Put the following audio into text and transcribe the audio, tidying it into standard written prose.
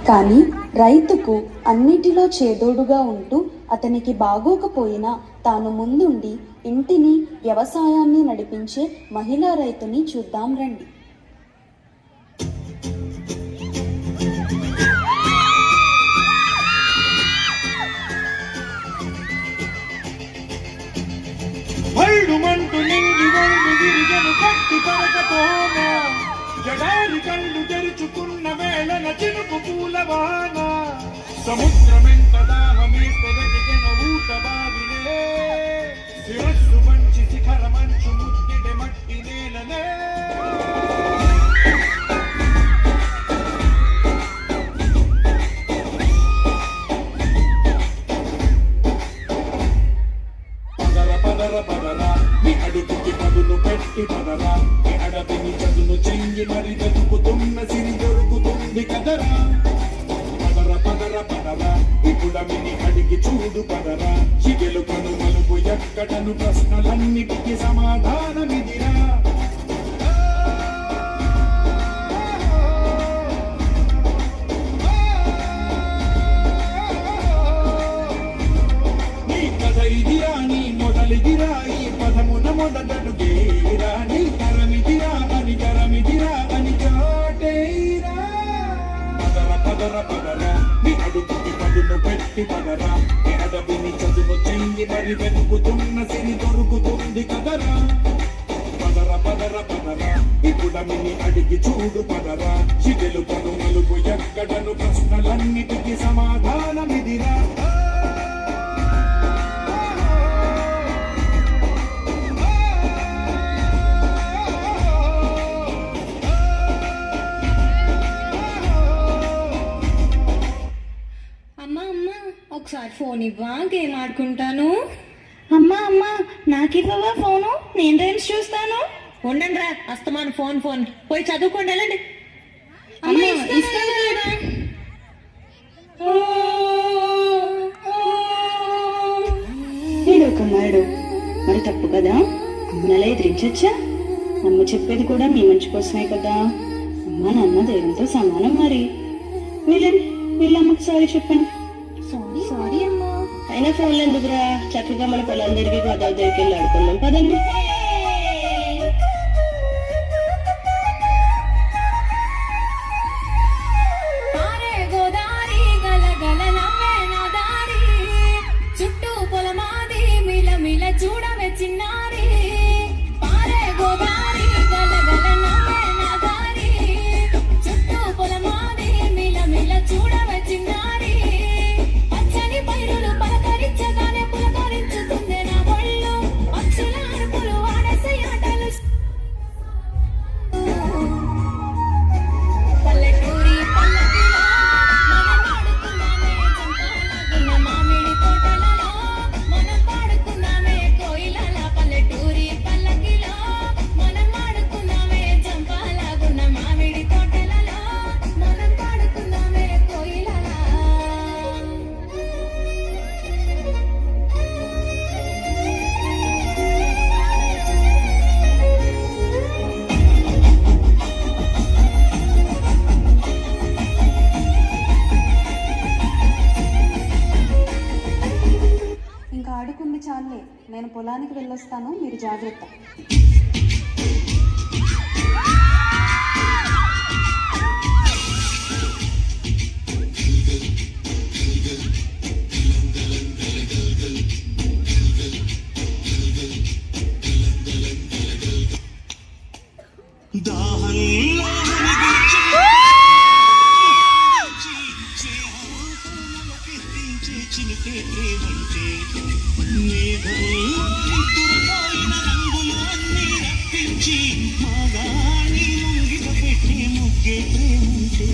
కానీ రైతుకు అన్నిటిలో చేదోడుగా ఉంటూ అతనికి బాగోకపోయినా తాను ముందుండి ఇంటిని వ్యవసాయాన్ని నడిపించే మహిళా రైతుని చూద్దాం రండి. జడారి కళ్ళు తెరుచుకున్న వేళన చినుకు పూలవాన సముద్రమెంత దాహమేస్తదగిన ఊట బావిలే శిరస్సు మంచి శిఖర మంచు ముద్దిడె మట్టి నేలనే పదర పదరా నీ అడుగుకి పదును పెట్టి పదరా నీ అడవిని చదును చెయ్యి మరి వెతుకుతున్న సిరి దొరుకుతుంది కదరా పదర పదర పదరా ఇప్పుడమిని అడిగి చూడు పదరా చిగెలు కను మలుపు ఎక్కడను ప్రశ్నలన్నిటికీ సమాధానమిదిరా నీ కథ ఇదిరా నీ మొదలిదిరా ఈ పదమున మొదటడుగేరా నీ కరమిదిరా అని చాటేరా పదర పదర పదరా నీ అడుగుకి పదును పెట్టి పదరా నీ అడవిని చదువు చెయ్యి మరి వెతుకుతున్న సిరి దొరుకుతుంది కదరా పదర పదర పదరా ఇప్పుడమిని అడిగి చూడు పదరా చిగెలు కను మలుపు ఎక్కడను ప్రశ్నలన్నిటికీ సమాధానమిదిరా ఒకసారి ఫోన్ ఇవ్వా, గేమ్ ఆడుకుంటాను. అమ్మా అమ్మా నాకు ఇవ్వవా ఫోను, నేను రైమ్స్ చూస్తాను. ఉండండి రా, అస్తమాను ఫోన్ ఫోన్ పోయి చదువుకోండి, వెళ్ళండి. కుమారుడు మరి తప్పు కదా, అమ్మనలా ఎదిరించచ్చా? అమ్మ చెప్పేది కూడా మీ మంచి కోసమే కదా. అమ్మ నాన్న దేవునితో సమానం. మరి వీళ్ళని వీళ్ళమ్మకి సారీ చెప్పండి. సారీ అమ్మా. అయినా ఫోన్లు ఎందుకురా, చక్కగా మన పొలం తిరిగి గోదావరి దగ్గరికి వెళ్ళి ఆడుకుందాం పదండి. చుట్టూ పొలమాది మిల మిల చూడవే చిన్నారి, పారే గోదారి గలగల నవ్వే నాదారి, చుట్టూ పొలమాది మిల మిల చూడవే చిన్నారి, పచ్చని పైరులు పలకరించగానే పులకరించుతుంది నా ఒళ్ళు, పక్షుల అరుపులు ఆడసే ఆటలు, పల్లెటూరి పల్లకిలో మనం పాడుకున్నామే చంపాలగున్న మామిడి తోటలలో, మనం పాడుకున్నామే కోయిలల, పల్లెటూరి పల్లకిలో మనం పాడుకున్నామే చంపాలగున్న మామిడి తోటలలో, మనం పాడుకున్నామే కోయిలల. ఇంకా ఆడుకుంది చాలే, నేను పొలానికి వెళ్ళొస్తాను, మీరు జాగ్రత్త. మగాని ముంగిట పెట్టి ముగ్గే ప్రేమించే